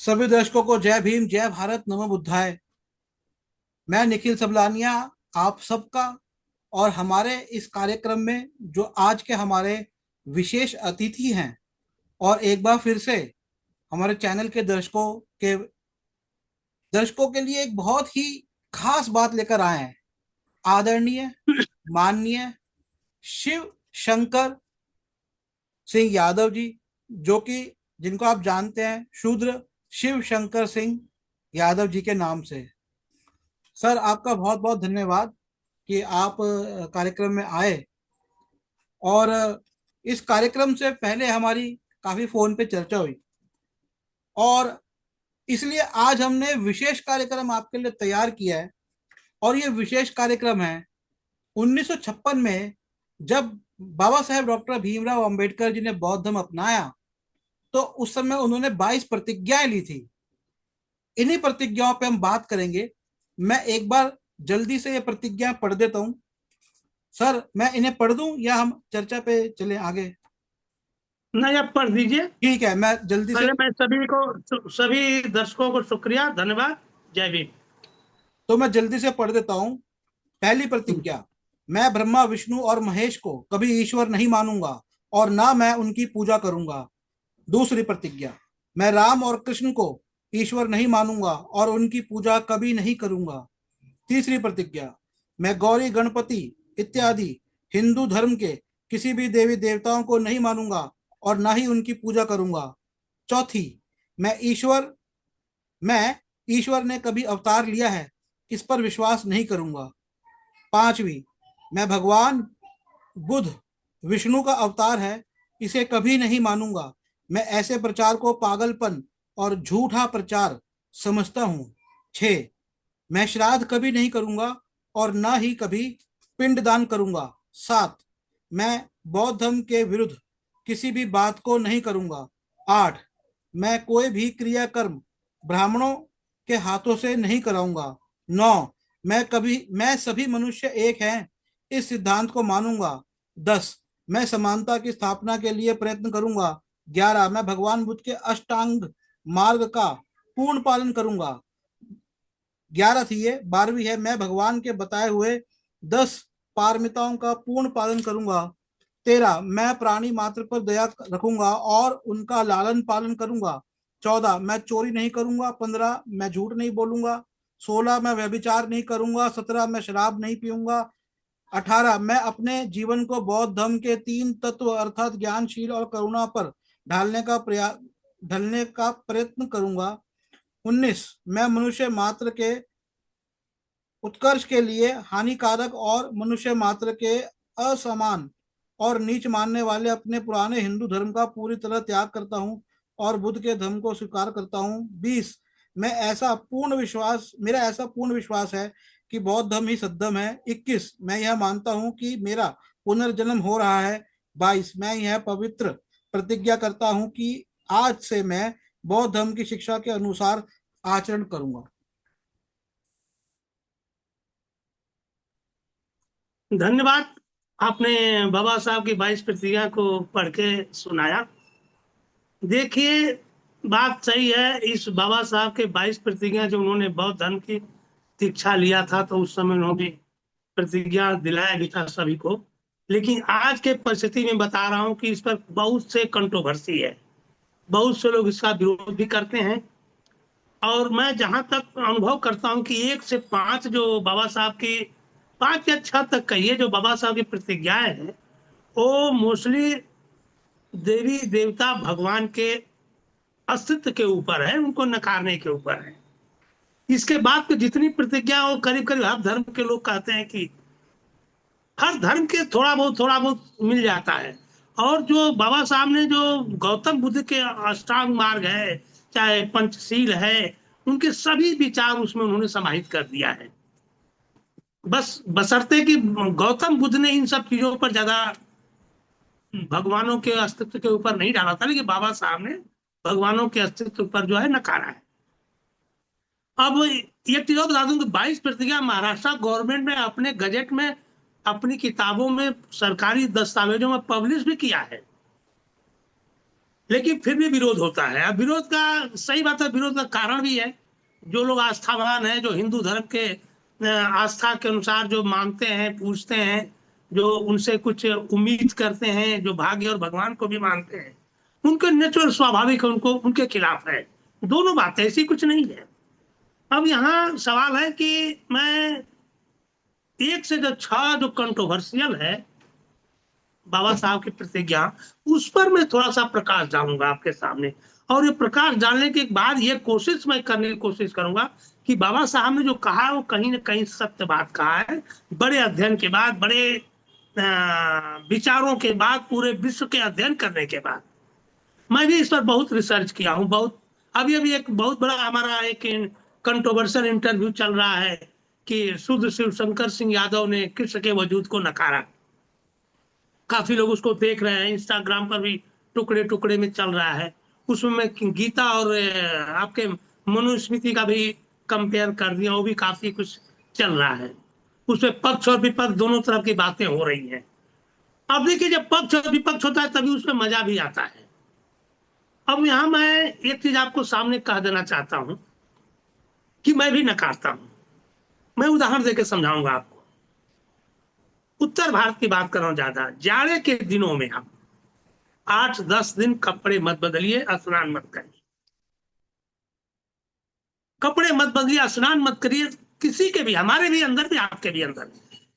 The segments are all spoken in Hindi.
सभी दर्शकों को जय भीम, जय भारत, नमो बुद्धाय। मैं निखिल सबलानिया, आप सबका और हमारे इस कार्यक्रम में जो आज के हमारे विशेष अतिथि हैं, और एक बार फिर से हमारे चैनल के दर्शकों के लिए एक बहुत ही खास बात लेकर आए हैं। आदरणीय, माननीय शिव शंकर सिंह यादव जी, जो कि जिनको आप जानते हैं शूद्र शिव शंकर सिंह यादव जी के नाम से। सर, आपका बहुत बहुत धन्यवाद कि आप कार्यक्रम में आए। और इस कार्यक्रम से पहले हमारी काफी फोन पे चर्चा हुई, और इसलिए आज हमने विशेष कार्यक्रम आपके लिए तैयार किया है। और ये विशेष कार्यक्रम है 1956 में, जब बाबा साहेब डॉक्टर भीमराव अंबेडकर जी ने बौद्ध धर्म अपनाया। तो उस समय उन्होंने 22 प्रतिज्ञाएं ली थी। इन्हीं प्रतिज्ञाओं पे हम बात करेंगे। मैं एक बार जल्दी से ये प्रतिज्ञा पढ़ देता हूँ। सर, मैं इन्हें पढ़ दूं या हम चर्चा पे चले आगे? नहीं, आप पढ़ दीजिए। ठीक है, मैं जल्दी से। पहले मैं सभी दर्शकों को शुक्रिया, धन्यवाद। जय भीम। तो मैं जल्दी से पढ़ देता हूँ। पहली प्रतिज्ञा। मैं ब्रह्मा विष्णु और महेश को कभी ईश्वर नहीं मानूंगा, और ना मैं उनकी पूजा करूंगा। दूसरी प्रतिज्ञा। मैं राम और कृष्ण को ईश्वर नहीं मानूंगा और उनकी पूजा कभी नहीं करूंगा। तीसरी प्रतिज्ञा। मैं गौरी गणपति इत्यादि हिंदू धर्म के किसी भी देवी देवताओं को नहीं मानूंगा और ना ही उनकी पूजा करूंगा। चौथी। मैं ईश्वर मैं ईश्वर ने कभी अवतार लिया है, इस पर विश्वास नहीं करूंगा। पांचवी। मैं भगवान बुद्ध विष्णु का अवतार है, इसे कभी नहीं मानूंगा। मैं ऐसे प्रचार को पागलपन और झूठा प्रचार समझता हूँ। छह। मैं श्राद्ध कभी नहीं करूंगा और ना ही कभी पिंडदान करूंगा। सात। मैं बौद्ध धर्म के विरुद्ध किसी भी बात को नहीं करूंगा। आठ। मैं कोई भी क्रियाकर्म ब्राह्मणों के हाथों से नहीं कराऊंगा। नौ। मैं सभी मनुष्य एक हैं, इस सिद्धांत को मानूंगा। 10। मैं समानता की स्थापना के लिए प्रयत्न करूंगा। 11। मैं भगवान बुद्ध के अष्टांग मार्ग का पूर्ण पालन करूंगा। 11 थी ये, 12वीं है। मैं भगवान के बताए हुए 10 पारमिताओं का पूर्ण पालन करूंगा। 13। मैं प्राणी मात्र पर दया रखूंगा और उनका लालन पालन करूंगा। 14। मैं चोरी नहीं करूंगा। 15। मैं झूठ नहीं बोलूंगा। 16। मैं व्यभिचार नहीं करूंगा। 17। मैं शराब नहीं पीऊंगा। 18। मैं अपने जीवन को बौद्ध धर्म के 3 तत्व अर्थात ज्ञानशील और करुणा पर ढलने का प्रयत्न करूंगा। 19। मैं मनुष्य मात्र के उत्कर्ष के लिए हानिकारक और मनुष्य मात्र के असमान और नीच मानने वाले अपने पुराने हिंदू धर्म का पूरी तरह त्याग करता हूँ और बुद्ध के धर्म को स्वीकार करता हूँ। 20। मेरा ऐसा पूर्ण विश्वास है कि बौद्ध धर्म ही सद्धर्म है। 21। मैं यह मानता हूँ कि मेरा पुनर्जन्म हो रहा है। 22। मैं यह पवित्र प्रतिज्ञा करता हूँ कि आज से मैं बौद्ध धर्म की शिक्षा के अनुसार आचरण करूंगा। धन्यवाद। आपने बाबा साहब की 22 प्रतिज्ञा को पढ़ के सुनाया। देखिए, बात सही है। इस बाबा साहब के 22 प्रतिज्ञा जो उन्होंने बौद्ध धर्म की दीक्षा लिया था, तो उस समय उन्होंने प्रतिज्ञा दिलाया भी था सभी को। लेकिन आज के परिस्थिति में बता रहा हूं कि इस पर बहुत से कंट्रोवर्सी है, बहुत से लोग इसका विरोध भी करते हैं। और मैं जहां तक अनुभव करता हूं कि 1 से 5 जो बाबा साहब की, 5 या 6 तक कहिए, जो बाबा साहब की प्रतिज्ञाएं हैं, वो मोस्टली देवी देवता भगवान के अस्तित्व के ऊपर है, उनको नकारने के ऊपर है। इसके बाद तो जितनी प्रतिज्ञा, वो करीब करीब हर धर्म के लोग कहते हैं कि हर धर्म के थोड़ा बहुत मिल जाता है। और जो बाबा साहब ने जो गौतम बुद्ध के अष्टांग मार्ग है, चाहे पंचशील है, उनके सभी विचार उसमें उन्होंने समाहित कर दिया है। बस बशर्ते कि गौतम बुद्ध ने इन सब चीजों पर ज्यादा भगवानों के अस्तित्व के ऊपर नहीं डाला था, लेकिन बाबा साहब ने भगवानों के अस्तित्व पर जो है नकारा है। अब एक चीज और बता दूं कि 22 प्रतिज्ञा महाराष्ट्र गवर्नमेंट ने अपने गजट में, अपनी किताबों में, सरकारी दस्तावेजों में पब्लिश भी किया है। लेकिन फिर भी विरोध होता है। अब विरोध का, सही बात है, विरोध का कारण भी है। जो लोग आस्थावान हैं, जो हिंदू धर्म के आस्था के अनुसार जो मानते हैं, पूछते हैं, जो उनसे कुछ उम्मीद करते हैं, जो भाग्य और भगवान को भी मानते हैं, उनके नेचुरल स्वाभाविक उनको उनके खिलाफ है। दोनों बातें, ऐसी कुछ नहीं है। अब यहाँ सवाल है कि मैं एक से जो छह जो कंट्रोवर्शियल है बाबा साहब की प्रतिज्ञा, उस पर मैं थोड़ा सा प्रकाश डालूंगा आपके सामने। और ये प्रकाश डालने के बाद ये कोशिश मैं करने की कोशिश करूंगा कि बाबा साहब ने जो कहा वो कहीं ना कहीं सत्य बात कहा है। बड़े अध्ययन के बाद, बड़े विचारों के बाद, पूरे विश्व के अध्ययन करने के बाद, मैं भी इस पर बहुत रिसर्च किया हूँ। बहुत अभी अभी एक बहुत बड़ा हमारा एक कंट्रोवर्शियल इंटरव्यू चल रहा है कि शुद्ध शिव शंकर सिंह यादव ने कृष्ण के वजूद को नकारा। काफी लोग उसको देख रहे हैं, इंस्टाग्राम पर भी टुकड़े टुकड़े में चल रहा है। उसमें मैं गीता और आपके मनुस्मृति का भी कंपेयर कर दिया, वो भी काफी कुछ चल रहा है। उसमें पक्ष और विपक्ष दोनों तरफ की बातें हो रही हैं। अब देखिए, जब पक्ष और विपक्ष होता है तभी उसमें मजा भी आता है। अब यहां मैं एक चीज आपको सामने कह देना चाहता हूं कि मैं भी नकारता हूं। मैं उदाहरण देकर समझाऊंगा आपको। उत्तर भारत की बात कर रहा हूं, ज्यादा जाड़े के दिनों में आप 8-10 दिन कपड़े मत बदलिए, स्नान मत करिए। कपड़े मत बदलिए, स्नान मत करिए। किसी के भी, हमारे भी अंदर भी, आपके भी अंदर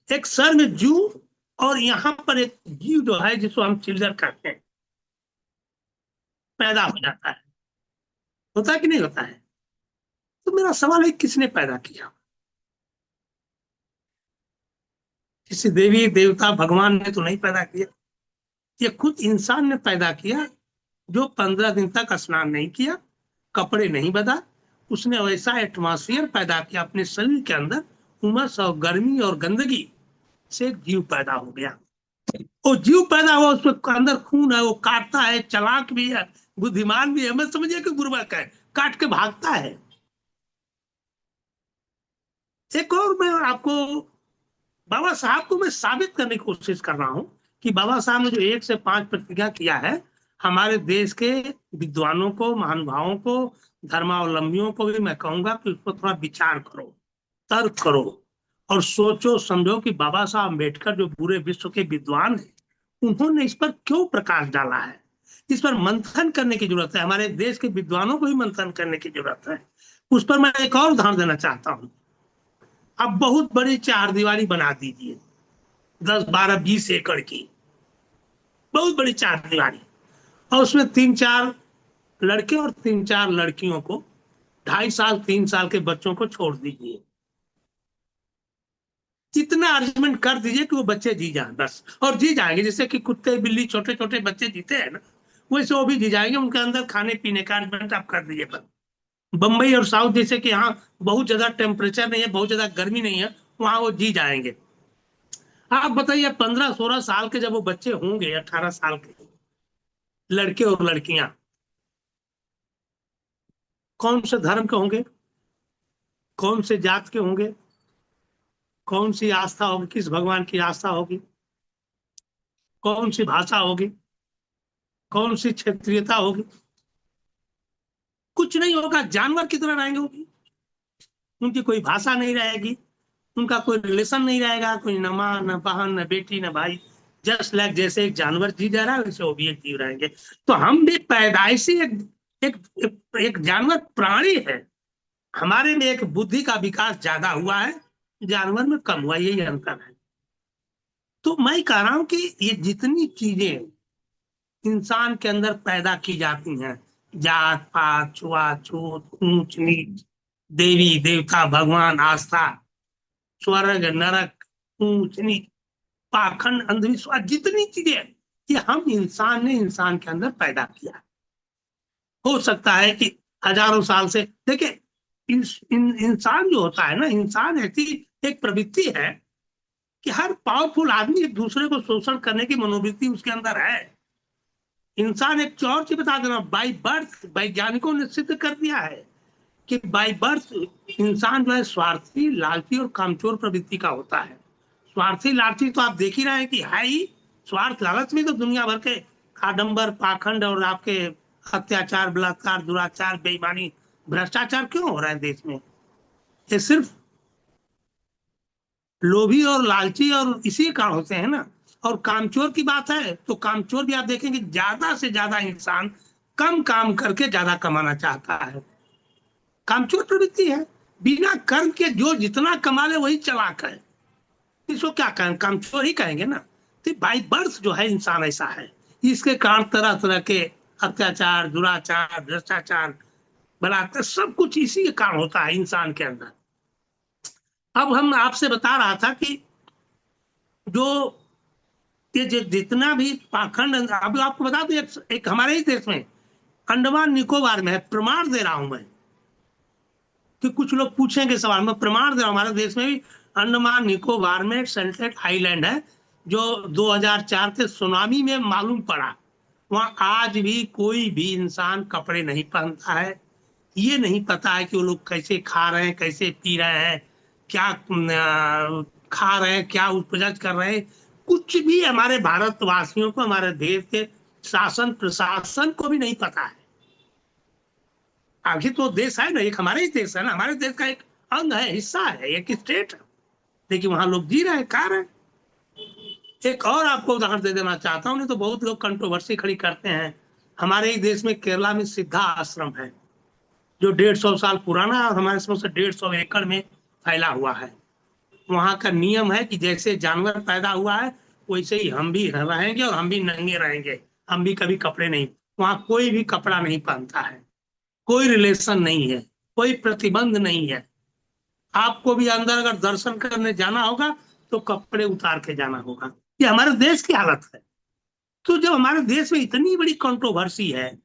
एक सर में जू, और यहाँ पर एक जीव जो है जिसको हम चिल्लर कहते हैं, पैदा हो जाता है। होता है कि नहीं होता है? तो मेरा सवाल है, किसने पैदा किया? किसी देवी देवता भगवान ने तो नहीं पैदा किया। ये खुद इंसान ने पैदा किया, जो 15 दिन तक स्नान नहीं किया, कपड़े नहीं बदला। उसने वैसा एटमॉस्फेयर पैदा किया अपने शरीर के अंदर, उमस और गर्मी और गंदगी से जीव पैदा हो गया। वो जीव पैदा हुआ, उसके अंदर खून है, वो काटता है, चालाक भी है, बुद्धिमान भी है। मैं समझिए कि बुर्बक है, काट के भागता है। एक और मैं आपको, बाबा साहब को मैं साबित करने की कोशिश कर रहा हूं कि बाबा साहब ने जो 1 से 5 प्रतिज्ञा किया है, हमारे देश के विद्वानों को, महानुभावों को, धर्मावलंबियों को भी मैं कहूंगा कि उस पर थोड़ा विचार करो, तर्क करो, और सोचो समझो कि बाबा साहब अम्बेडकर जो पूरे विश्व के विद्वान हैं, उन्होंने इस पर क्यों प्रकाश डाला है। इस पर मंथन करने की जरूरत है, हमारे देश के विद्वानों को भी मंथन करने की जरूरत है। उस पर मैं एक और उदाहरण देना चाहता हूँ। अब बहुत बड़ी चार दीवारी बना दीजिए, 10, 12, 20 एकड़ की बहुत बड़ी चार दीवारी, और उसमें 3-4 लड़के और 3-4 लड़कियों को, 2.5 साल 3 साल के बच्चों को छोड़ दीजिए। इतना अरेंजमेंट कर दीजिए कि वो बच्चे जी जाए बस, और जी जाएंगे जैसे कि कुत्ते बिल्ली छोटे छोटे बच्चे जीते हैं ना, वैसे वो भी जी जाएंगे। उनके अंदर खाने पीने का अरेंजमेंट आप कर दीजिए बस। बंबई और साउथ जैसे कि यहाँ बहुत ज्यादा टेम्परेचर नहीं है, बहुत ज्यादा गर्मी नहीं है, वहां वो जी जाएंगे। आप बताइए, 15-16 साल के जब वो बच्चे होंगे, 18 साल के लड़के और लड़कियां, कौन से धर्म के होंगे, कौन से जात के होंगे, कौन सी आस्था होगी, किस भगवान की आस्था होगी, कौन सी भाषा होगी, कौन सी क्षेत्रीयता होगी? कुछ नहीं होगा, जानवर की तरह रहेंगे वो भी। उनकी कोई भाषा नहीं रहेगी, उनका कोई रिलेशन नहीं रहेगा, कोई न माँ न बहन न बेटी न भाई। जस्ट लाइक जैसे एक जानवर जी जा रहा है, वैसे वो भी एक जीव रहेंगे। तो हम भी पैदाइशी एक जानवर प्राणी है। हमारे में एक बुद्धि का विकास ज्यादा हुआ है, जानवर में कम हुआ, यही अंतर है। तो मैं कह रहा हूं कि ये जितनी चीजें इंसान के अंदर पैदा की जाती हैं, जात पात, छुआछूत, ऊंच नीच, देवी देवता भगवान आस्था, स्वर्ग नरक, ऊंच नीच, पाखंड, अंधविश्वास, जितनी चीजें, ये हम इंसान ने इंसान के अंदर पैदा किया। हो सकता है कि हजारों साल से, देखिए, इंसान जो होता है ना, इंसान ऐसी एक प्रवृत्ति है कि हर पावरफुल आदमी एक दूसरे को शोषण करने की मनोवृत्ति उसके अंदर है। इंसान, एक और चीज बता देना, बाई बर्थ वैज्ञानिकों ने सिद्ध कर दिया है कि बाई बर्थ इंसान जो है स्वार्थी, लालची और कामचोर प्रवृत्ति का होता है। स्वार्थी लालची तो आप देख ही रहे हैं कि है ही। स्वार्थ लालच में तो दुनिया भर के आडंबर, पाखंड और आपके अत्याचार, बलात्कार, दुराचार, बेईमानी, भ्रष्टाचार क्यों हो रहा है देश में? ये सिर्फ लोभी और लालची और इसी कारण होते हैं ना। और कामचोर की बात है तो कामचोर भी आप देखेंगे ज्यादा से ज्यादा इंसान कम काम करके ज्यादा कमाना चाहता है। कामचोर प्रवृत्ति है। बिना कर्म के जो जितना कमा ले वही चालाक है। इसको क्या कहें, कामचोर ही कहेंगे ना। तो बाई बर्थ जो है इंसान ऐसा है। इसके कारण तरह तरह के अत्याचार, दुराचार, भ्रष्टाचार, बलात्कार सब कुछ इसी के कारण होता है इंसान के अंदर। अब हम आपसे बता रहा था कि जो ये जितना भी पाखंड, अब आपको बता दूं, एक हमारे ही देश में अंडमान निकोबार में है, प्रमाण दे रहा हूं मैं कि कुछ लोग पूछेंगे सवाल, मैं प्रमाण दे रहा हूं, हमारे देश में भी अंडमान निकोबार में सेंट्रल आइलैंड है जो 2004 के सुनामी में मालूम पड़ा। वहां आज भी कोई भी इंसान कपड़े नहीं पहनता है। ये नहीं पता है कि वो लोग कैसे खा रहे हैं, कैसे पी रहे हैं, क्या खा रहे हैं, क्या उपज कर रहे हैं। कुछ भी हमारे भारतवासियों को, हमारे देश के शासन प्रशासन को भी नहीं पता है। आखिर तो देश है ना, एक हमारे ही देश है ना, हमारे देश का एक अंग है, हिस्सा है, एक स्टेट है। लेकिन वहां लोग जी रहे हैं, खा रहे हैं। एक और आपको उदाहरण दे देना चाहता हूँ, नहीं तो बहुत लोग कंट्रोवर्सी खड़ी करते हैं। हमारे ही देश में केरला में सिद्धा आश्रम है जो 150 साल पुराना है और हमारे इसमें से 150 एकड़ में फैला हुआ है। वहां का नियम है कि जैसे जानवर पैदा हुआ है वैसे ही हम भी रहेंगे और हम भी नंगे रहेंगे। हम भी कभी कपड़े नहीं, वहां कोई भी कपड़ा नहीं पहनता है, कोई रिलेशन नहीं है, कोई प्रतिबंध नहीं है। आपको भी अंदर अगर दर्शन करने जाना होगा तो कपड़े उतार के जाना होगा। ये हमारे देश की हालत है। तो जब हमारे देश में इतनी बड़ी कंट्रोवर्सी है,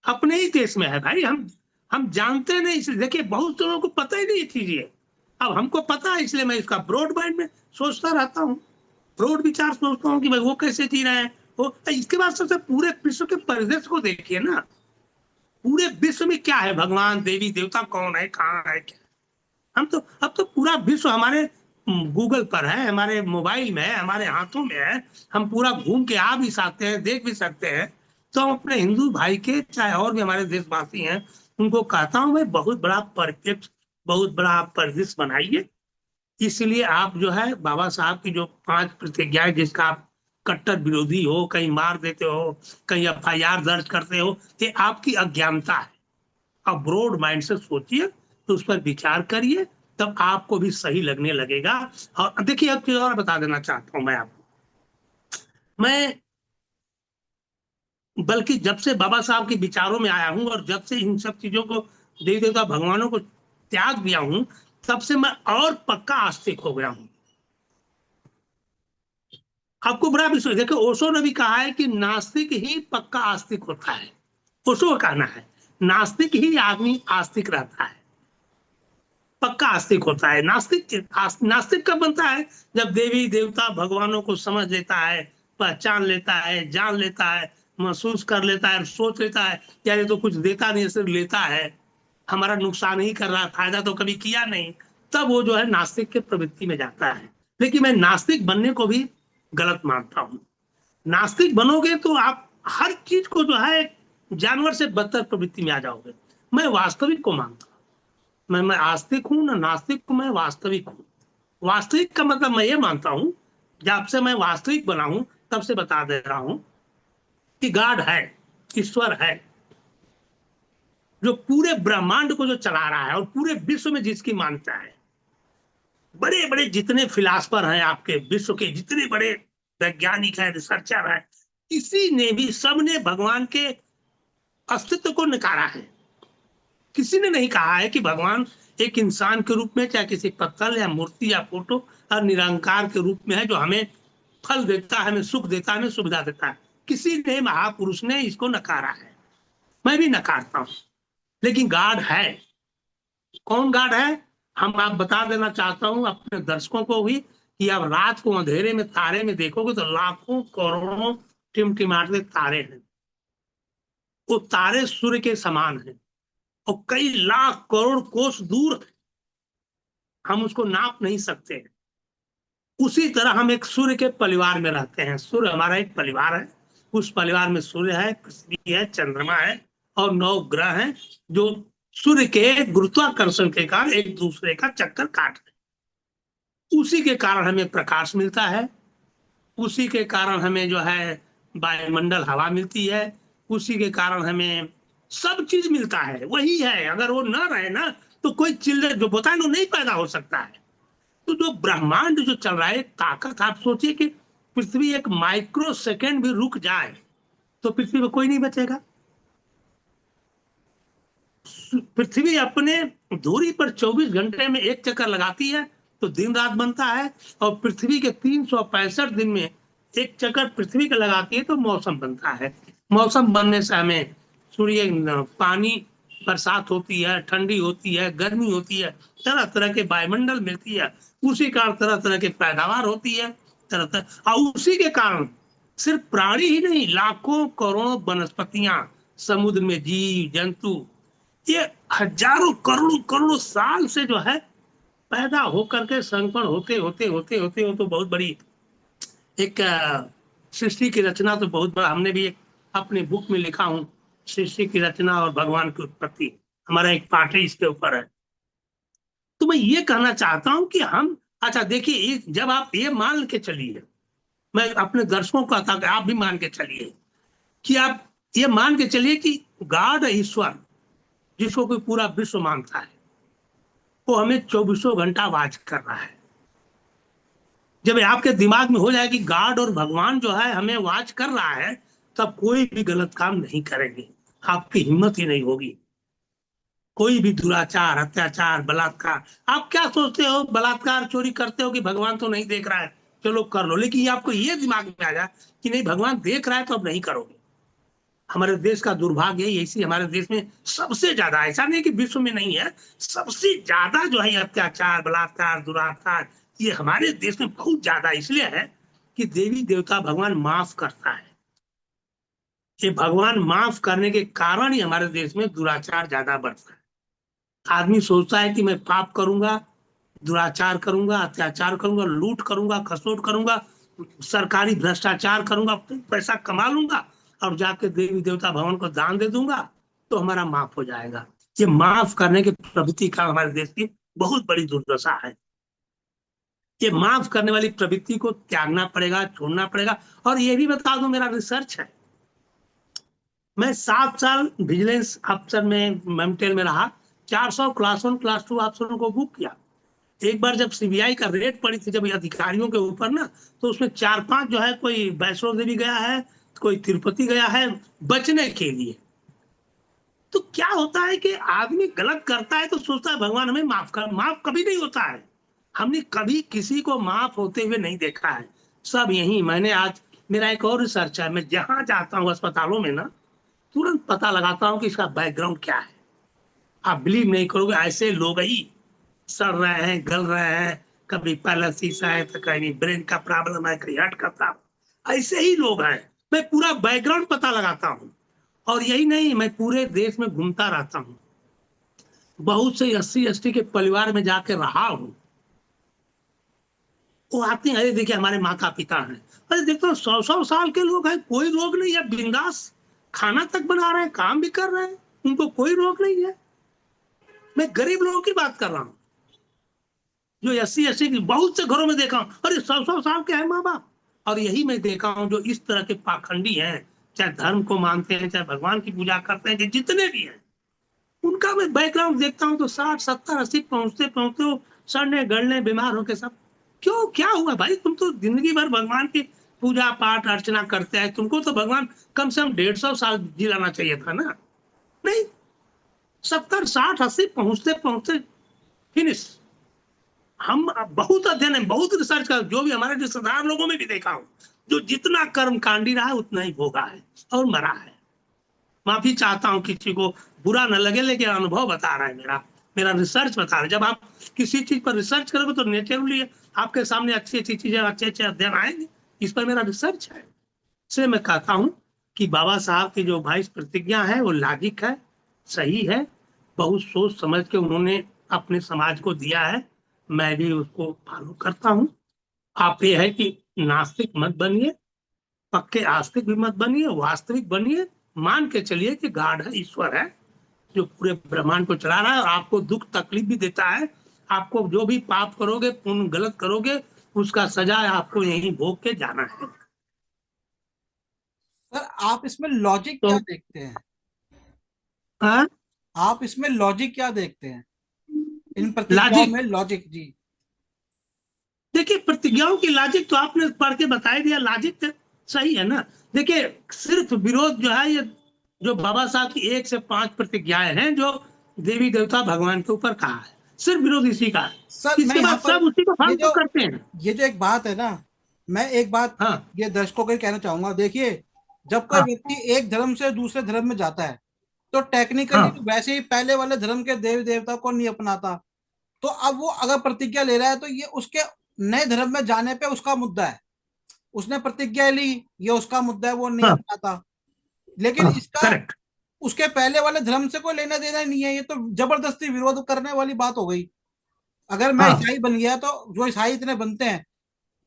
अपने ही देश में है भाई, हम जानते नहीं, इसलिए देखिए बहुत लोगों को पता ही नहीं चीज ये। अब हमको पता है इसलिए मैं इसका ब्रॉड माइंड में सोचता रहता हूँ, ब्रॉड विचार सोचता हूँ कि भाई वो कैसे जी रहे हैं वो। इसके बाद सबसे पूरे विश्व के परिदृश्य को देखिए ना, पूरे विश्व में क्या है, भगवान देवी देवता कौन है, कहाँ है, क्या। हम तो अब तो पूरा विश्व हमारे गूगल पर है, हमारे मोबाइल में है, हमारे हाथों में है। हम पूरा घूम के आ भी सकते हैं, देख भी सकते हैं। तो हम अपने हिंदू भाई के, चाहे और भी हमारे देशवासी हैं, उनको कहता हूं भाई बहुत बड़ा परिप्रेक्ष्य, बहुत बड़ा आप परिदृश्य बनाइए। इसलिए आप जो है बाबा साहब की जो 5 प्रतिज्ञाएं, जिसका आप कट्टर विरोधी हो, कहीं मार देते हो, कहीं FIR दर्ज करते हो, ये आपकी अज्ञानता है। आप ब्रॉड माइंड से सोचिए, तो उस पर विचार करिए, तब आपको भी सही लगने लगेगा। और देखिए एक चीज और बता देना चाहता हूं मैं आपको। मैं बल्कि जब से बाबा साहब के विचारों में आया हूं और जब से इन सब चीजों को, देवी देवता भगवानों को त्याग दिया हूं, तब से मैं और पक्का आस्तिक हो गया हूं। आपको बड़ा विश्वास, देखिए ओशो ने भी कहा है कि नास्तिक ही पक्का आस्तिक होता है। ओशो का कहना है नास्तिक ही आदमी आस्तिक रहता है, पक्का आस्तिक होता है। नास्तिक कब बनता है? जब देवी देवता भगवानों को समझ लेता है, पहचान लेता है, जान लेता है, महसूस कर लेता है, सोच लेता है यार ये तो कुछ देता नहीं, सिर्फ लेता है, हमारा नुकसान ही कर रहा है, फायदा तो कभी किया नहीं। तब वो जो है नास्तिक के प्रवृत्ति में जाता है। लेकिन मैं नास्तिक बनने को भी गलत मानता हूँ। नास्तिक बनोगे तो आप हर चीज को जो है जानवर से बदतर प्रवृत्ति में आ जाओगे। मैं वास्तविक को मानता हूँ। मैं आस्तिक हूं ना नास्तिक हूं, मैं वास्तविक हूं। वास्तविक का मतलब मैं ये मानता हूं, जब से मैं वास्तविक बना हूं तब से बता दे रहा हूं कि गॉड है, ईश्वर है, जो पूरे ब्रह्मांड को जो चला रहा है और पूरे विश्व में जिसकी मान्यता है। बड़े बड़े जितने फिलासफर हैं आपके विश्व के, जितने बड़े वैज्ञानिक हैं, रिसर्चर हैं, किसी ने भी, सबने भगवान के अस्तित्व को नकारा है। किसी ने नहीं कहा है कि भगवान एक इंसान के रूप में, चाहे किसी पत्थर या मूर्ति या फोटो, और निरंकार के रूप में है जो हमें फल देता है, हमें सुख देता है, हमें सुविधा देता है। किसी ने, महापुरुष ने इसको नकारा है, मैं भी नकारता हूं। लेकिन गॉड है। कौन गॉड है? हम आप बता देना चाहता हूं अपने दर्शकों को भी कि आप रात को अंधेरे में तारे में देखोगे तो लाखों करोड़ों टिमटिमाते तारे हैं। वो तारे सूर्य के समान हैं और कई लाख करोड़ कोस दूर है। हम उसको नाप नहीं सकते। उसी तरह हम एक सूर्य के परिवार में रहते हैं। सूर्य हमारा एक परिवार है। उस परिवार में सूर्य है, पृथ्वी है, चंद्रमा है और 9 ग्रह हैं, जो सूर्य के गुरुत्वाकर्षण के कारण एक दूसरे का चक्कर काट रहे। उसी के कारण हमें प्रकाश मिलता है, उसी के कारण हमें जो है वायुमंडल हवा मिलती है, उसी के कारण हमें सब चीज मिलता है। वही है, अगर वो ना रहे ना तो कोई चिल्ले जो होता है ना नहीं पैदा हो सकता है। तो जो ब्रह्मांड जो चल रहा है ताकत, आप सोचिए कि पृथ्वी एक माइक्रो सेकेंड भी रुक जाए तो पृथ्वी पर कोई नहीं बचेगा। पृथ्वी अपने धुरी पर 24 घंटे में एक चक्कर लगाती है तो दिन रात बनता है, और पृथ्वी के 365 दिन में एक चक्कर पृथ्वी का लगाती है तो मौसम बनता है। मौसम बनने से हमें सूर्य पानी, बरसात होती है, ठंडी होती है, गर्मी होती है, तरह तरह के वायुमंडल मिलती है, उसी कारण तरह तरह की पैदावार होती है, तरह तरह। और उसी के कारण सिर्फ प्राणी ही नहीं, लाखों करोड़ों वनस्पतियां, समुद्र में जीव जंतु, ये हजारों करोड़ों करोड़ों साल से जो है पैदा होकर के संपन्न होते होते होते होते हो तो बहुत बड़ी एक सृष्टि की रचना, तो बहुत बड़ा। हमने भी एक अपने बुक में लिखा हूं, सृष्टि की रचना और भगवान की उत्पत्ति, हमारा एक पाठ है इसके ऊपर है। तो मैं ये कहना चाहता हूं कि हम, अच्छा देखिए, जब आप ये मान के चलिए, मैं अपने दर्शकों को कहता हूं कि आप भी मान के चलिए, कि आप ये मान के चलिए कि गॉड, ईश्वर, जिसको कोई पूरा विश्व मानता है, वो हमें 24 घंटा वाच कर रहा है। जब आपके दिमाग में हो जाए कि गॉड और भगवान जो है हमें वाच कर रहा है, तब कोई भी गलत काम नहीं करेंगे, आपकी हिम्मत ही नहीं होगी। कोई भी दुराचार, अत्याचार, बलात्कार, आप क्या सोचते हो, बलात्कार चोरी करते हो कि भगवान तो नहीं देख रहा है, चलो कर लो। लेकिन आपको ये दिमाग में आ जाए कि नहीं, भगवान देख रहा है तो अब नहीं करोगे। हमारे देश का दुर्भाग्य है, इसी हमारे देश में सबसे ज्यादा, ऐसा नहीं कि विश्व में नहीं है, सबसे ज्यादा जो है अत्याचार, बलात्कार, दुराचार, ये हमारे देश में बहुत ज्यादा इसलिए है कि देवी देवता भगवान माफ करता है। ये भगवान माफ करने के कारण ही हमारे देश में दुराचार ज्यादा बढ़ता है। आदमी सोचता है कि मैं पाप करूंगा, दुराचार करूंगा, अत्याचार करूंगा, लूट करूंगा, खसोट करूंगा, सरकारी भ्रष्टाचार करूंगा, पैसा कमा लूंगा और जाके देवी देवता भवन को दान दे दूंगा तो हमारा माफ हो जाएगा। ये माफ करने की प्रवृत्ति का हमारे देश की बहुत बड़ी दुर्दशा है। ये माफ करने वाली प्रवृत्ति को त्यागना पड़ेगा, छोड़ना पड़ेगा। और ये भी बता दूं, मेरा रिसर्च है, मैं 7 साल विजिलेंस अफसर में मेमटेल में रहा, 400 क्लास 1 क्लास 2 अफसरों को बुक किया। एक बार जब सीबीआई का रेड पड़ी थी, जब अधिकारियों के ऊपर ना, तो उसमें 4-5 जो है, कोई वैष्णो देवी गया है, कोई तिरुपति गया है बचने के लिए। तो क्या होता है कि आदमी गलत करता है तो सोचता है भगवान हमें माफ कर, माफ कभी नहीं होता है। हमने कभी किसी को माफ होते हुए नहीं देखा है। सब यही, मैंने आज, मेरा एक और रिसर्च है, मैं जहां जाता हूँ अस्पतालों में ना, तुरंत पता लगाता हूँ कि इसका बैकग्राउंड क्या है। आप बिलीव नहीं करोगे, ऐसे लोग ही सड़ रहे हैं, गल रहे हैं, कभी पैरालिसिस है तो कहीं ब्रेन का प्रॉब्लम है, कहीं हार्ट का प्रॉब्लम, ऐसे ही लोग हैं। मैं पूरा बैकग्राउंड पता लगाता हूँ। और यही नहीं, मैं पूरे देश में घूमता रहता हूँ, बहुत से SC ST के परिवार में जाके रहा हूँ। वो आते हैं, अरे देखिए हमारे माता पिता हैं, अरे देखो 100-100 साल के लोग हैं, कोई रोग नहीं है, बिंदास खाना तक बना रहे हैं, काम भी कर रहे हैं, उनको कोई रोग नहीं है। मैं गरीब लोगों की बात कर रहा हूँ, जो SC ST की बहुत से घरों में देखा हूं, अरे 100-100 साल के हैं माँ बाप। और यही मैं देखा हूं, जो इस तरह के पाखंडी हैं, चाहे धर्म को मानते हैं, चाहे भगवान की पूजा करते हैं, जितने भी हैं, उनका मैं बैकग्राउंड देखता हूं तो 60-70-80 पहुंचते पहुंचते हो सड़ने गलने बीमार होके सब। क्यों, क्या हुआ भाई, तुम तो जिंदगी भर भगवान की पूजा पाठ अर्चना करते हैं, तुमको तो भगवान कम से कम 150 साल जिलाना चाहिए था ना। नहीं, 70-60-80 पहुंचते पहुंचते फिनिश। हम बहुत अध्ययन है, बहुत रिसर्च कर, जो भी हमारे रिश्तेदार लोगों में भी देखा हूं, जो जितना कर्म कांडी रहा है उतना ही भोगा है और मरा है। माफी चाहता हूं, किसी को बुरा न लगे, लेकिन अनुभव बता रहा है, मेरा मेरा रिसर्च बता रहा है। जब आप किसी चीज पर रिसर्च करोगे तो नेचुरली आपके सामने अच्छी अच्छी चीजें, अच्छे अच्छे अध्ययन आएंगे। इस पर मेरा रिसर्च है। इसलिए मैं कहता हूं कि बाबा साहब की जो 22 प्रतिज्ञा है वो लॉजिक है, सही है, बहुत सोच समझ के उन्होंने अपने समाज को दिया है। मैं भी उसको फॉलो करता हूँ आप ये है कि नास्तिक मत बनिए, पक्के आस्तिक भी मत बनिए, वास्तविक बनिए। मान के चलिए कि गॉड है, ईश्वर है, जो पूरे ब्रह्मांड को चला रहा है और आपको दुख तकलीफ भी देता है। आपको जो भी पाप करोगे, पुण्य गलत करोगे, उसका सजा आपको यहीं भोग के जाना है। सर आप इसमें लॉजिक क्या तो देखते हैं? हाँ, आप इसमें लॉजिक क्या देखते हैं, इन प्रतिज्ञाओं में लॉजिक, लॉजिक? जी। देखिए प्रतिज्ञाओं की लॉजिक तो आपने पढ़ के बता ही दिया। लॉजिक तो सही है ना। देखिए सिर्फ विरोध जो है, ये जो बाबा साहब की 1 से 5 प्रतिज्ञाएं हैं जो देवी देवता भगवान के ऊपर कहा है, सिर्फ विरोध इसी का है। सर मैं इसके यहाँ बाद पर सब उसी को ये फॉलो जो करते हैं। ये जो एक बात है ना, मैं एक बात हाँ ये दर्शकों को ही कहना चाहूंगा। देखिए, जब कोई हाँ व्यक्ति एक धर्म से दूसरे धर्म में जाता है, तो टेक्निकली हाँ वैसे ही पहले वाले धर्म के देवी देवता को नहीं अपनाता। तो अब वो अगर प्रतिज्ञा ले रहा है, तो ये उसके नए धर्म में जाने पे उसका मुद्दा है। उसने प्रतिज्ञा ली, ये उसका मुद्दा है, वो नहीं हाँ अपनाता। लेकिन हाँ, इसका करेक्ट। उसके पहले वाले धर्म से कोई लेना देना ही नहीं है। ये तो जबरदस्ती विरोध करने वाली बात हो गई। अगर मैं हाँ ईसाई बन गया, तो जो ईसाई इतने बनते हैं,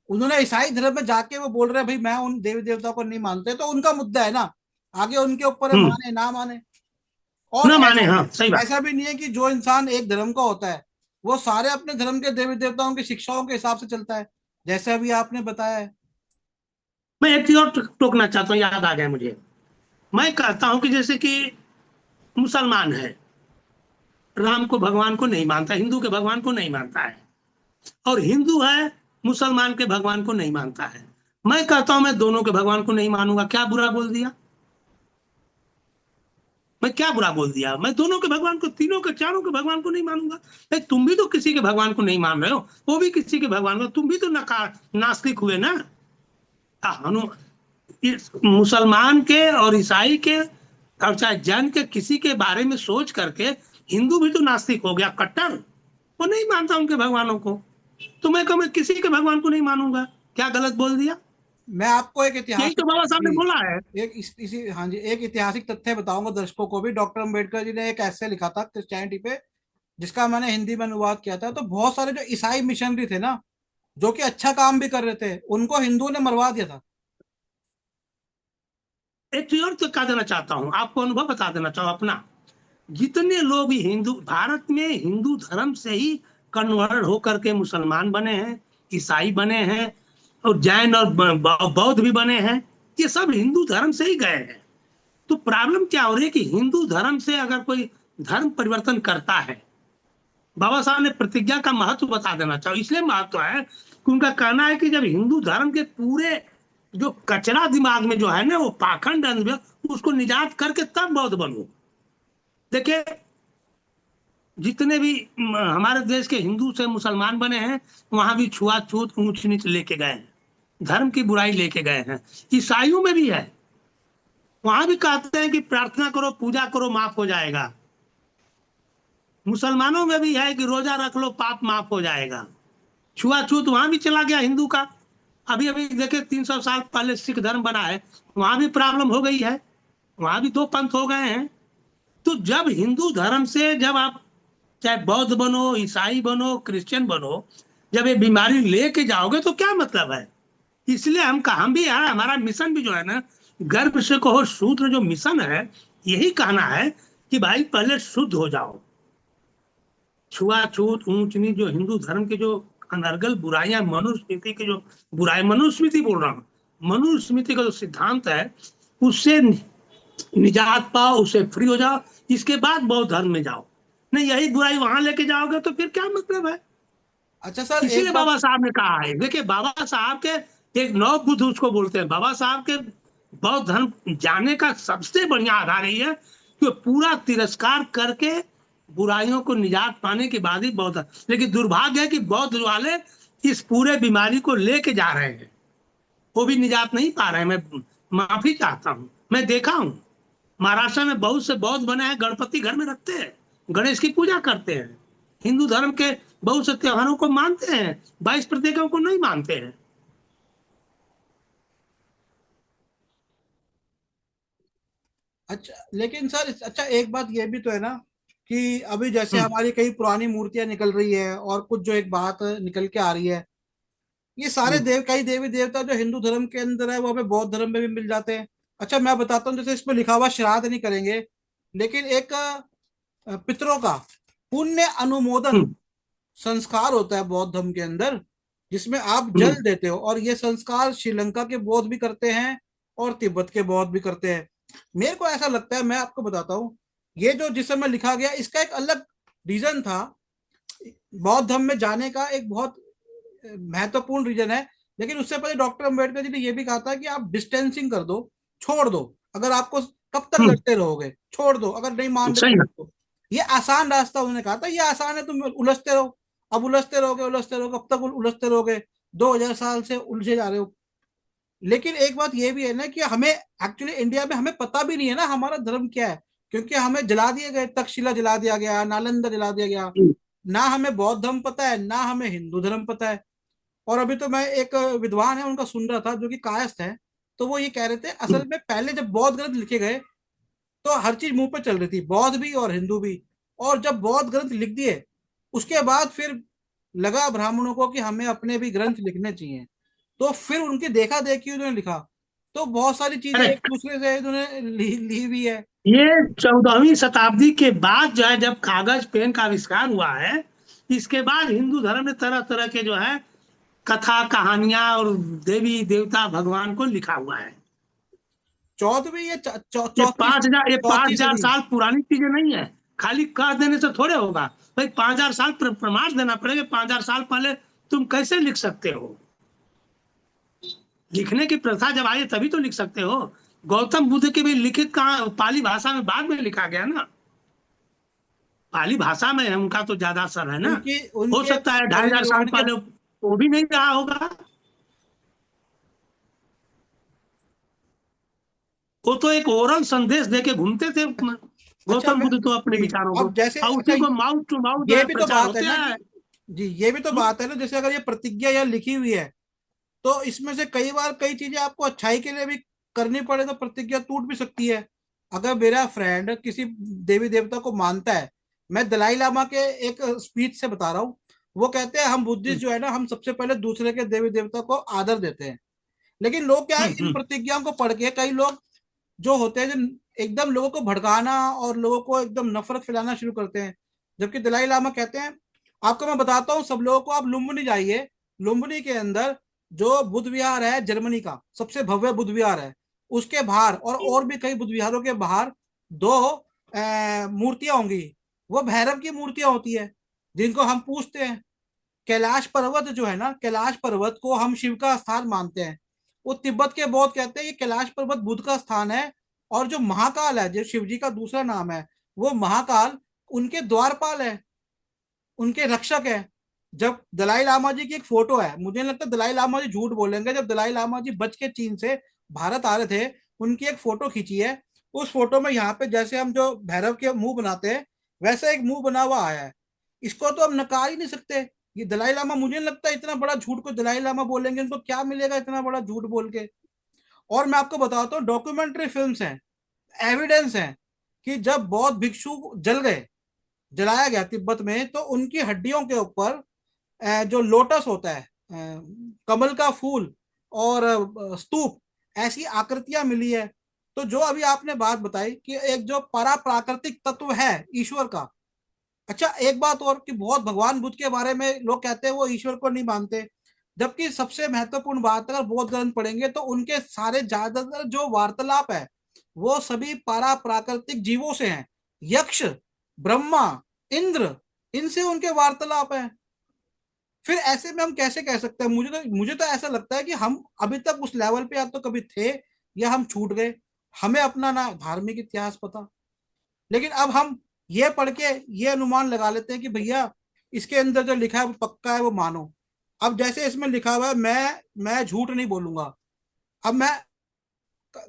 उन्होंने ईसाई धर्म में जाके वो बोल रहे हैं भाई मैं उन देवी देवता को नहीं मानते, तो उनका मुद्दा है ना। आगे उनके ऊपर है, हम्म, माने ना माने। और ना माने, ऐसा हाँ भी सही बात। ऐसा भी नहीं है कि जो इंसान एक धर्म का होता है, वो सारे अपने धर्म के देवी देवताओं की शिक्षाओं के हिसाब से चलता है, जैसे अभी आपने बताया है। मैं एक चीज और टोकना चाहता हूँ, याद आ गया मुझे। मैं कहता हूँ कि जैसे कि मुसलमान है, राम को भगवान को नहीं मानता, हिंदू के भगवान को नहीं मानता है, और हिंदू है, मुसलमान के भगवान को नहीं मानता है। मैं कहता हूं मैं दोनों के भगवान को नहीं मानूंगा, क्या बुरा बोल दिया? मैं क्या बुरा बोल दिया? मैं दोनों के भगवान को, तीनों के, चारों के भगवान को नहीं मानूंगा। तुम भी तो किसी के भगवान को नहीं मान रहे हो, वो भी किसी के भगवान को, तुम भी तो नकार नास्तिक हुए ना। हनु मुसलमान के और ईसाई के और चाहे जैन के किसी के बारे में सोच करके हिंदू भी तो नास्तिक हो गया, कट्टर। वो नहीं मानता उनके भगवानों को, तो मैं कहूँ मैं किसी के भगवान को नहीं मानूंगा। क्या गलत बोल दिया? मैं आपको एक यही तो ऐतिहासिक बाबा साहब ने जी बोला है। एक इसी हाँ जी, एक ऐतिहासिक तथ्य बताऊंगा दर्शकों को भी। डॉक्टर अंबेडकर जी ने एक ऐसे लिखा था क्रिश्चियनिटी पे, जिसका मैंने हिंदी में अनुवाद किया था। तो बहुत सारे जो ईसाई मिशनरी थे ना, जो कि अच्छा काम भी कर रहे थे, उनको हिंदुओं ने मरवा दिया था। एक चीज और तो कह देना चाहता हूँ, आपको अनुभव बता देना चाहूँ अपना। जितने लोग भी हिंदू भारत में हिंदू धर्म से ही कन्वर्ट होकर के मुसलमान बने हैं, ईसाई बने हैं, और जैन और बौद्ध भी बने हैं, ये सब हिंदू धर्म से ही गए हैं। तो प्रॉब्लम क्या हो रही है कि हिंदू धर्म से अगर कोई धर्म परिवर्तन करता है, बाबा साहब ने प्रतिज्ञा का महत्व बता देना चाहो, इसलिए महत्व है कि उनका कहना है कि जब हिंदू धर्म के पूरे जो कचरा दिमाग में जो है ना, वो पाखंड उसको निजात करके तब बौद्ध बनो। देखिए जितने भी हमारे देश के हिंदू से मुसलमान बने हैं, वहां भी छुआछूत ऊंच नीच लेके गए हैं, धर्म की बुराई लेके गए हैं। ईसाइयों में भी है, वहां भी कहते हैं कि प्रार्थना करो, पूजा करो, माफ हो जाएगा। मुसलमानों में भी है कि रोजा रख लो, पाप माफ हो जाएगा। छुआछूत वहां भी चला गया हिंदू का। अभी अभी देखे 300 साल पहले सिख धर्म बना है, वहां भी प्रॉब्लम हो गई है, वहां भी दो पंथ हो गए हैं। तो जब हिंदू धर्म से जब आप चाहे बौद्ध बनो, ईसाई बनो, क्रिश्चियन बनो, जब ये बीमारी लेके जाओगे तो क्या मतलब है? इसलिए हम भी यार, हमारा मिशन भी जो है ना, गर्भ से कहो शूद्र, जो मिशन है यही कहना है कि भाई पहले शुद्ध हो जाओ। छुआछूत ऊंच नीच जो हिंदू धर्म के जो अनर्गल बुराइयां, मनुस्मृति की जो बुराई, मनुस्मृति बोल रहा हूँ, मनुस्मृति का जो सिद्धांत है, उससे निजात पाओ, उससे फ्री हो जाओ, इसके बाद बौद्ध धर्म में जाओ। नहीं यही बुराई वहां लेके जाओगे तो फिर क्या मतलब है? अच्छा सर, एक इसीलिए बात। बाबा साहब ने कहा है, देखिए बाबा साहब के एक नव बुद्ध उसको बोलते हैं, बाबा साहब के बौद्ध धर्म जाने का सबसे बढ़िया आधार यही है कि वो पूरा तिरस्कार करके बुराइयों को निजात पाने के बाद ही बौद्ध। लेकिन दुर्भाग्य है कि बौद्ध वाले इस पूरे बीमारी को लेके जा रहे हैं, वो भी निजात नहीं पा रहे हैं। मैं माफी चाहता हूँ, मैं देखा हूँ महाराष्ट्र में बहुत से बौद्ध बने हैं, गणपति घर में रखते हैं, गणेश की पूजा करते हैं, हिंदू धर्म के बहुत से त्योहारों को मानते हैं, 22 प्रतिज्ञाओं को नहीं मानते हैं। अच्छा लेकिन सर, अच्छा एक बात ये भी तो है ना, कि अभी जैसे हम्म, हमारी कई पुरानी मूर्तियां निकल रही है, और कुछ जो एक बात निकल के आ रही है ये सारे कई देवी देवता जो हिंदू धर्म के अंदर है वो हमें बौद्ध धर्म में भी मिल जाते हैं। अच्छा मैं बताता हूँ, जैसे इसमें लिखा हुआ श्राद्ध नहीं करेंगे, लेकिन एक पितरों का पुण्य अनुमोदन हम्म, संस्कार होता है बौद्ध धर्म के अंदर, जिसमें आप जल हम्म, देते हो, और ये संस्कार श्रीलंका के बौद्ध भी करते हैं और तिब्बत के बौद्ध भी करते हैं। मेरे को ऐसा लगता है, मैं आपको बताता हूँ, ये जो जिस समय लिखा गया इसका एक अलग रीजन था। बौद्ध धर्म में जाने का एक बहुत महत्वपूर्ण रीजन है, लेकिन उससे पहले डॉक्टर अम्बेडकर जी ने यह भी कहा था कि आप डिस्टेंसिंग कर दो, छोड़ दो। अगर आपको कब तक हम्म, लड़ते रहोगे, छोड़ दो, अगर नहीं मान रहे सही तो है। छोड़ दो। ये आसान रास्ता उन्होंने कहा था, ये आसान है, तुम उलझते रहो। अब उलझते रहोगे, उलझते रहोगे, कब तक उलझते रहोगे? 2000 साल से उलझे जा रहे हो। लेकिन एक बात ये भी है ना कि हमें एक्चुअली इंडिया में हमें पता भी नहीं है ना हमारा धर्म क्या है, क्योंकि हमें जला दिए गए, तक्षशिला जला दिया गया, नालंदा जला दिया गया। हम्म, ना हमें बौद्ध धर्म पता है, ना हमें हिंदू धर्म पता है। और अभी तो मैं एक विद्वान है उनका सुन रहा था जो कि कायस्थ है, तो वो ये कह रहे थे हम्म। असल में पहले जब बौद्ध ग्रंथ लिखे गए तो हर चीज मुंह पे चल रही थी, बौद्ध भी और हिंदू भी। और जब बौद्ध ग्रंथ लिख दिए उसके बाद फिर लगा ब्राह्मणों को कि हमें अपने भी ग्रंथ लिखने चाहिए, तो फिर उनकी देखा देखी उन्होंने लिखा। तो बहुत सारी चीजें एक करेक्ट। दूसरे से उन्होंने ली हुई है। ये 14वीं शताब्दी के बाद जो है जब कागज पेन का आविष्कार हुआ है, इसके बाद हिंदू धर्म ने तरह तरह के जो है कथा कहानियां और देवी देवता भगवान को लिखा हुआ है। चौदहवीं या ये चौथी, 5,000, ये पांच चौथी हजार सदी। साल पुरानी चीजें नहीं है। खाली कह देने से थोड़े होगा भाई, 5,000 साल प्रमाण देना पड़ेगा। 5,000 साल पहले तुम कैसे लिख सकते हो? लिखने की प्रथा जब आई तभी तो लिख सकते हो। गौतम बुद्ध के भी लिखित कहाँ पाली भाषा में बाद में लिखा गया ना। पाली भाषा में है, उनका तो ज्यादा असर है ना। उनकी हो उनके सकता है 2,500 साल परिनिर्वाण के, पहले वो भी नहीं रहा होगा। वो तो एक ओरल संदेश देके घूमते थे। अच्छा गौतम मैं, बुद्ध तो अपने जी विचारों को, अब जैसे, और अच्छा उसी को माउथ टू माउथ जो ये है भी तो प्रचार बात है होते ना हैं। कि, जी ये भी तो बात है ना, जैसे अगर ये प्रतिज्ञा यहाँ लिखी हुई है तो इसमें से कई बार कई चीजें आपको अच्छाई के लिए भी करनी पड़े तो प्रतिज्ञा टूट भी सकती है। अगर मेरा फ्रेंड किसी देवी देवता को मानता है, मैं दलाई लामा के एक स्पीच से बता रहा हूँ, वो कहते हैं हम बुद्धिस्ट जो है ना, हम सबसे पहले दूसरे के देवी देवता को आदर देते हैं। लेकिन लोग क्या है, इन हम्म, प्रतिज्ञाओं को पढ़ के कई लोग जो होते हैं जो एकदम लोगों को भड़काना और लोगों को एकदम नफरत फैलाना शुरू करते हैं। जबकि दलाई लामा कहते हैं, आपको मैं बताता हूँ सब लोगों को, आप लुम्बिनी जाइए, लुम्बिनी के अंदर जो बुद्ध विहार है जर्मनी का सबसे भव्य बुद्ध विहार है, उसके बाहर और भी कई बुद्ध विहारों के बाहर दो मूर्तियां होंगी। वो भैरव की मूर्तियां होती है जिनको हम पूजते हैं। कैलाश पर्वत जो है ना, कैलाश पर्वत को हम शिव का स्थान मानते हैं। वो तिब्बत के बौद्ध कहते हैं ये कैलाश पर्वत बुद्ध का स्थान है। और जो महाकाल है, जो शिव जी का दूसरा नाम है, वो महाकाल उनके द्वारपाल है, उनके रक्षक है। जब दलाई लामा जी की एक फोटो है, मुझे नहीं लगता दलाई लामा जी झूठ बोलेंगे, जब दलाई लामा जी बच के चीन से भारत आ रहे थे, उनकी एक फोटो खींची है। उस फोटो में यहाँ पे जैसे हम जो भैरव के मुंह बनाते हैं वैसा एक मुंह बना हुआ आया है। इसको तो हम नकार ही नहीं सकते। ये दलाई लामा, मुझे नहीं लगता इतना बड़ा झूठ को दलाई लामा बोलेंगे, उनको क्या मिलेगा इतना बड़ा झूठ बोल के। और मैं आपको बताता हूँ, डॉक्यूमेंट्री फिल्म्स हैं, एविडेंस है कि जब बौद्ध भिक्षु जल गए, जलाया गया तिब्बत में, तो उनकी हड्डियों के ऊपर जो लोटस होता है, कमल का फूल और स्तूप, ऐसी आकृतियां मिली है। तो जो अभी आपने बात बताई कि एक जो परा प्राकृतिक तत्व है ईश्वर का। अच्छा एक बात और कि बहुत भगवान बुद्ध के बारे में लोग कहते हैं वो ईश्वर को नहीं मानते, जबकि सबसे महत्वपूर्ण बात अगर बौद्ध ग्रंथ पढ़ेंगे तो उनके सारे ज्यादातर जो वार्तालाप है वो सभी पारा प्राकृतिक जीवों से हैं। यक्ष, ब्रह्मा, इंद्र, इनसे उनके वार्तालाप है। फिर ऐसे में हम कैसे कह सकते हैं, मुझे तो ऐसा लगता है कि हम अभी तक उस लेवल पे या तो कभी थे या हम छूट गए। हमें अपना ना धार्मिक इतिहास पता, लेकिन अब हम ये पढ़ के ये अनुमान लगा लेते हैं कि भैया इसके अंदर जो लिखा है वो पक्का है, वो मानो। अब जैसे इसमें लिखा हुआ है, मैं झूठ नहीं बोलूंगा। अब मैं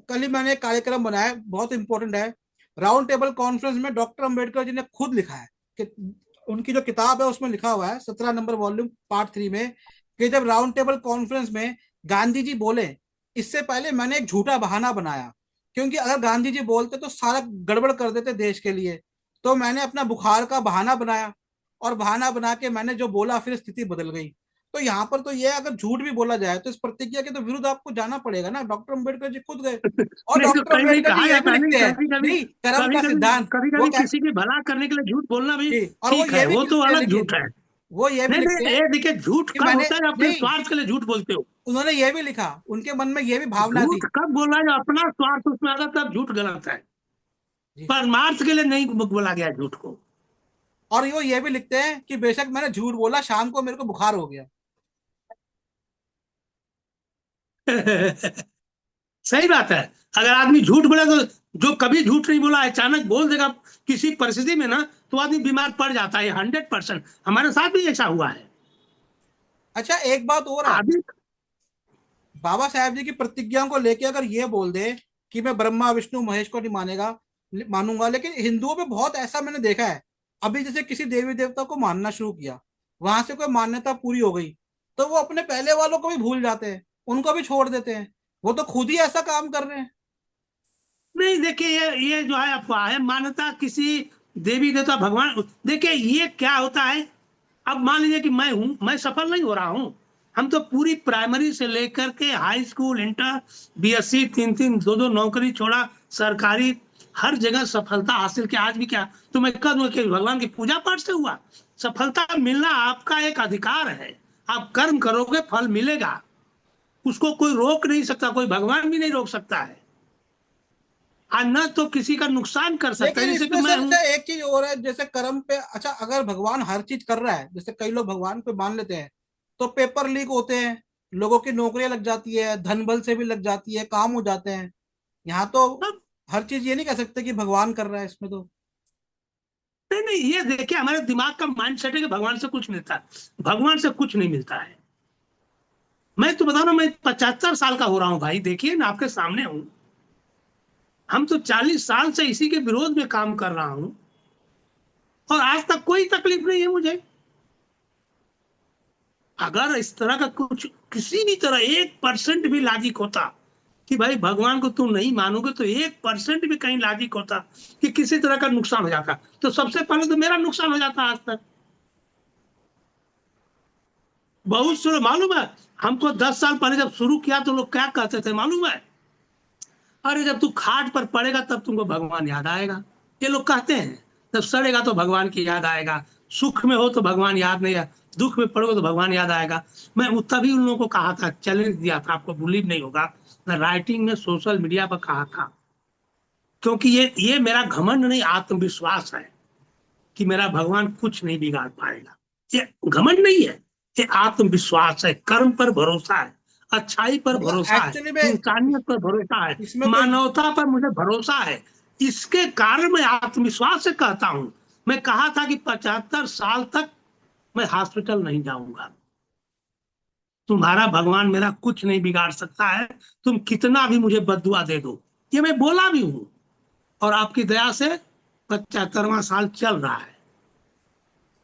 कल ही मैंने एक कार्यक्रम बनाया है, बहुत इंपॉर्टेंट है। राउंड टेबल कॉन्फ्रेंस में डॉक्टर अंबेडकर जी ने खुद लिखा है कि उनकी जो किताब है उसमें लिखा हुआ है 17 नंबर वॉल्यूम पार्ट 3 में, कि जब राउंड टेबल कॉन्फ्रेंस में गांधी जी बोले, इससे पहले मैंने एक झूठा बहाना बनाया, क्योंकि अगर गांधी जी बोलते तो सारा गड़बड़ कर देते देश के लिए। तो मैंने अपना बुखार का बहाना बनाया, और बहाना बना के मैंने जो बोला फिर स्थिति बदल गई। तो यहाँ पर तो ये है, अगर झूठ भी बोला जाए तो इस प्रतिज्ञा के तो विरुद्ध आपको जाना पड़ेगा ना। डॉक्टर अंबेडकर जी खुद गए, और नहीं तो डॉक्टर कहीं नहीं अंबेडकर कहा जी ये भी जाता है, नहीं लिखते हैं, कभी कभी, नहीं, कर्म कभी का कभी सिद्धांत, कभी वो कभी किसी की भला करने के लिए झूठ बोलना भी जी, और वो ठीक ये है, भी वो तो लिखते हैं, अलग लेकिन झूठ है। वो ये भी नहीं लिखते नहीं, हैं ये देखिए, झूठ कि कब मैंने, होता है जब अपने नहीं, स्वार्थ के लिए झूठ बोलते हो। उन्होंने ये भी लिखा, उनके मन में ये भी भावना थी। झूठ कब बोला है, अपना स्वार्थ उसमें आता तब झूठ गलत है। जी, परमार्थ के लिए नहीं बोला गया झूठ को। और वो ये भी लिखते हैं कि बेशक मैंने झूठ बोला, शाम को मेरे को बुखार हो गया। सही बात है। अगर आदमी झूठ बोले तो, जो कभी झूठ नहीं बोला अचानक बोल देगा किसी परिस्थिति में ना, तो आदमी बीमार पड़ जाता है। 100%, हमारे साथ भी ऐसा हुआ है। अच्छा, एक बात और है, आदमी, बाबा साहेब जी की प्रतिज्ञाओं को लेके अगर ये बोल दे कि मैं ब्रह्मा विष्णु महेश को नहीं मानूंगा, लेकिन हिंदुओं में बहुत ऐसा मैंने देखा है, अभी जैसे किसी देवी देवता को मानना शुरू किया, वहां से कोई मान्यता पूरी हो गई, तो वो अपने पहले वालों को भी भूल जाते हैं, उनको भी छोड़ देते हैं। वो तो खुद ही ऐसा काम कर रहे हैं। नहीं देखिए, ये जो है अफवाह है, मान्यता किसी देवी देवता भगवान। देखिए ये क्या होता है, अब मान लीजिए कि मैं हूं, मैं सफल नहीं हो रहा हूं। हम तो पूरी प्राइमरी से लेकर के हाई स्कूल, इंटर, बीएससी, तीन तीन दो दो नौकरी छोड़ा, सरकारी, हर जगह सफलता हासिल की। आज भी क्या, तो मैं कह दूं कि भगवान की पूजा पाठ से हुआ? सफलता मिलना आपका एक अधिकार है। आप कर्म करोगे, फल मिलेगा, उसको कोई रोक नहीं सकता, कोई भगवान भी नहीं रोक सकता है। और न तो किसी का नुकसान कर सकता है, लेकिन जैसे कि इसमें मैं सर हूं। अच्छा एक चीज और है, जैसे कर्म पे, अच्छा अगर भगवान हर चीज कर रहा है, जैसे कई लोग भगवान पे मान लेते हैं, तो पेपर लीक होते हैं, लोगों की नौकरियां लग जाती है, धन बल से भी लग जाती है, काम हो जाते हैं। यहाँ तो तब हर चीज ये नहीं कह सकते कि भगवान कर रहा है इसमें तो। नहीं नहीं, ये देखिए, हमारे दिमाग का माइंड सेट है कि भगवान से कुछ मिलता है। भगवान से कुछ नहीं मिलता है। मैं तो बता रहा हूं, मैं 75 साल का हो रहा हूं भाई, देखिए ना, आपके सामने हूं। हम तो 40 साल से इसी के विरोध में काम कर रहा हूं, और आज तक कोई तकलीफ नहीं है मुझे। अगर इस तरह का कुछ किसी भी तरह 1% भी लॉजिक होता कि भाई भगवान को तुम नहीं मानोगे, तो 1% भी कहीं लॉजिक होता कि किसी तरह का नुकसान हो जाता, तो सबसे पहले तो मेरा नुकसान हो जाता आज तक। बहुत शुरू मालूम है हमको, 10 साल पहले जब शुरू किया तो लोग क्या कहते थे मालूम है? अरे जब तू खाट पर पड़ेगा तब तुमको भगवान याद आएगा, ये लोग कहते हैं। जब सड़ेगा तो भगवान की याद आएगा, सुख में हो तो भगवान याद नहीं है, दुख में पड़ोगे तो भगवान याद आएगा। मैं तभी उन लोगों को कहा था, चैलेंज दिया था, आपको बिलीव नहीं होगा, मैं राइटिंग में, सोशल मीडिया पर कहा था। क्योंकि ये मेरा घमंड नहीं, आत्मविश्वास है कि मेरा भगवान कुछ नहीं बिगाड़ पाएगा। ये घमंड नहीं है, ये आत्मविश्वास है, कर्म पर भरोसा है, अच्छाई पर मतलब भरोसा है, एक्चुअली में इंसानियत पर भरोसा है, इसमें कोई, मानवता पर मुझे भरोसा है। इसके कारण मैं आत्मविश्वास से कहता हूं। मैं कहा था कि 75 साल तक मैं हॉस्पिटल नहीं जाऊंगा। तुम्हारा भगवान मेरा कुछ नहीं बिगाड़ सकता है, तुम कितना भी मुझे बददुआ दे दो। ये मैं बोला भी हूं, और आपकी दया से 75वां साल चल रहा है,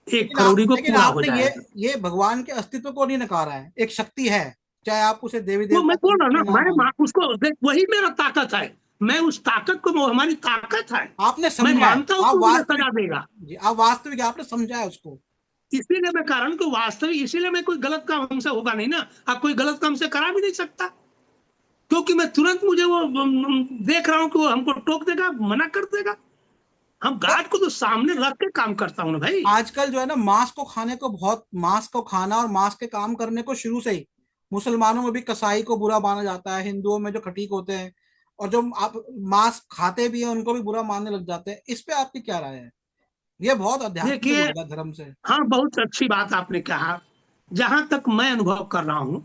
1 करोड़ी को लेकिन पूरा हो आपने जाएगा। ये भगवान के अस्तित्व को नहीं नकारा है, एक शक्ति है, चाहे आप उसे देवी वो देवता मैं के बोल रूप रहा हूँ में ना, ना मानो। उसको देख, वही मेरा ताकत है। मैं उस ताकत को, वो हमारी ताकत है। आपने मैं समझा है, मानता हूँ आप कि मुझे वास्तविक, सजा देगा। जी आप वास्तविक, आपने समझा है उसको। इसीलिए मैं कारण को वास्तविक, इसीलिए मैं कोई गलत काम हमसे होगा नहीं ना। आप कोई गलत काम से करा भी नहीं सकता, क्योंकि मैं तुरंत, मुझे वो देख रहा हूँ कि वो हमको टोक देगा, मना कर देगा। हम सर गार्ड को तो सामने रख के काम करता हूँ ना भाई। आजकल जो है ना, मांस को खाने को बहुत, मांस को खाना और मांस के काम करने को शुरू से ही मुसलमानों में भी कसाई को बुरा माना जाता है, हिंदुओं में जो खटीक होते हैं और जो आप मांस खाते भी हैं उनको भी बुरा मानने लग जाते हैं। इस पे आपकी क्या राय है? ये बहुत आध्यात्मिक देखिए, हो गया धर्म से। हाँ, बहुत अच्छी बात आपने कहा। जहां तक मैं अनुभव कर रहा हूं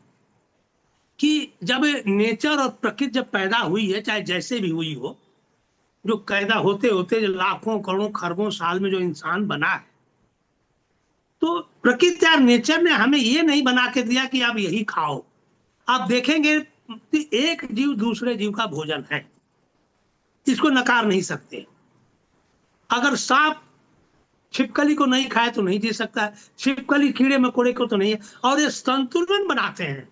कि जब नेचर और प्रकृति जब पैदा हुई है, चाहे जैसे भी हुई हो, जो पैदा होते होते जो लाखों करोड़ों खरबों साल में जो इंसान बना है, तो प्रकृति और नेचर ने हमें ये नहीं बना के दिया कि आप यही खाओ। आप देखेंगे कि एक जीव दूसरे जीव का भोजन है, इसको नकार नहीं सकते। अगर सांप छिपकली को नहीं खाए तो नहीं जी सकता है, छिपकली कीड़े मकोड़े को तो नहीं है, और ये संतुलन बनाते हैं।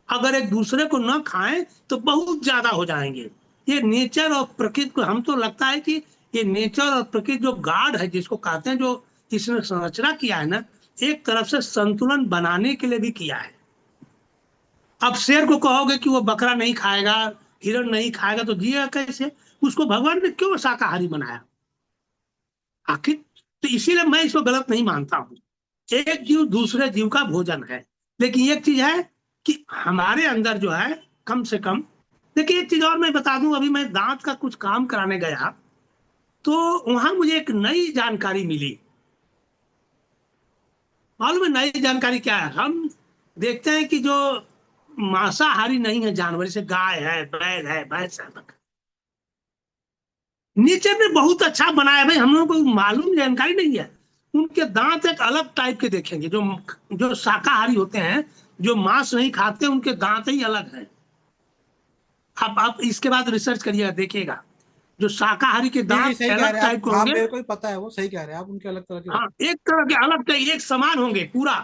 अगर एक दूसरे को न खाएं तो बहुत ज्यादा हो जाएंगे। ये नेचर और प्रकृति को, हम तो लगता है कि ये नेचर और प्रकृति जो गॉड है, जिसको कहते हैं, जो इसने संरचना किया है ना, एक तरफ से संतुलन बनाने के लिए भी किया है। अब शेर को कहोगे कि वो बकरा नहीं खाएगा, हिरण नहीं खाएगा, तो जिएगा कैसे? उसको भगवान ने क्यों शाकाहारी बनाया आखिर? तो इसीलिए मैं इसको गलत नहीं मानता हूँ। एक जीव दूसरे जीव का भोजन है, लेकिन एक चीज है कि हमारे अंदर जो है कम से कम। देखिए एक चीज और मैं बता दूं, अभी मैं दांत का कुछ काम कराने गया तो वहां मुझे एक नई जानकारी मिली। मालूम है नई जानकारी क्या है? हम देखते हैं कि जो मांसाहारी नहीं है जानवर, जैसे गाय है, बैल है, भैंस है, नेचर ने बहुत अच्छा बनाया भाई, हम लोगों को मालूम जानकारी नहीं है। उनके दांत एक अलग टाइप के देखेंगे, जो जो शाकाहारी होते हैं, जो मांस नहीं खाते, उनके दांत ही अलग है। आप इसके बाद रिसर्च करिएगा, देखिएगा जो शाकाहारी के जी जी, दांत सही कह अलग रहे हैं आप। टाइप के हाँ, होंगे। मेरे को ही पता है, वो सही कह रहे हैं आप, उनके अलग तरह के हाँ, होते एक तरह के अलग टाइप, एक समान होंगे पूरा।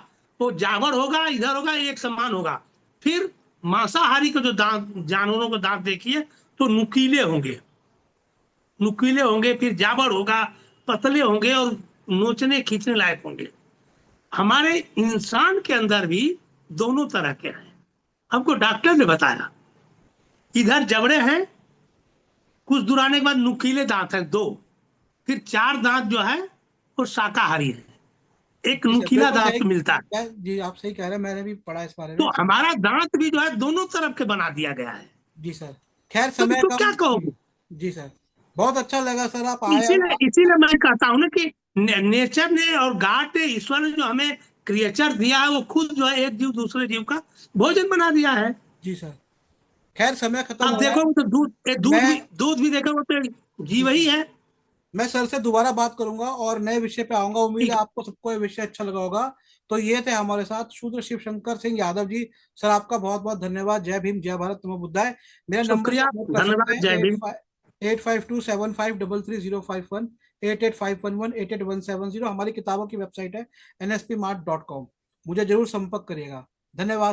तो जावर होगा, इधर होगा, एक समान होगा। फिर मांसाहारी के जो दांत, जानवरों के दांत देखिए तो नुकीले होंगे, नुकीले होंगे, फिर जाबर होगा, पतले होंगे और नोचने खींचने लायक होंगे। हमारे इंसान के अंदर भी दोनों तरह के हैं, हमको डॉक्टर ने बताया। इधर जबड़े हैं, कुछ दूर आने के बाद नुकीले दांत हैं दो, फिर चार दांत जो है वो शाकाहारी है, हैं। एक जी सर, नुकीला बिल्कुल सही। दांत मिलता है। जी आप सही कह रहे हैं, मैंने भी पढ़ा इस बारे तो में। हमारा दांत भी जो है दोनों तरफ के बना दिया गया है। जी सर, खैर तो समय इसको क्या कम। कहोगे? जी सर, बहुत अच्छा लगा सर आप आए और इसीलिए इसीलिए मैं कहता हूँ ना कि नेचर ने और गॉड ने, ईश्वर ने जो हमें क्रिएचर दिया है, वो खुद जो है एक जीव दूसरे जीव का भोजन बना दिया है। जी सर, खैर समय खत्म आप हो रहा है। देखोगे तो मैं दूध भी देखोगे तो जी जीव ही सर, है। मैं सर से दोबारा बात करूंगा और नए विषय पे आऊंगा। उम्मीद है ठीक आपको सबको ये विषय अच्छा लगा होगा। तो ये थे हमारे साथ शूद्र शिव शंकर सिंह यादव जी। सर आपका बहुत बहुत धन्यवाद। जय भीम, जय भारत, नमो बुद्धाय। मेरा है, नंबर शुक्रिया, सर नोट कर सकते धन्यवाद, हैं, जय भीम। 8527533051, 8851188117। हमारी किताबों की वेबसाइट है nsp.mart.com। मुझे जरूर संपर्क करिएगा। धन्यवाद।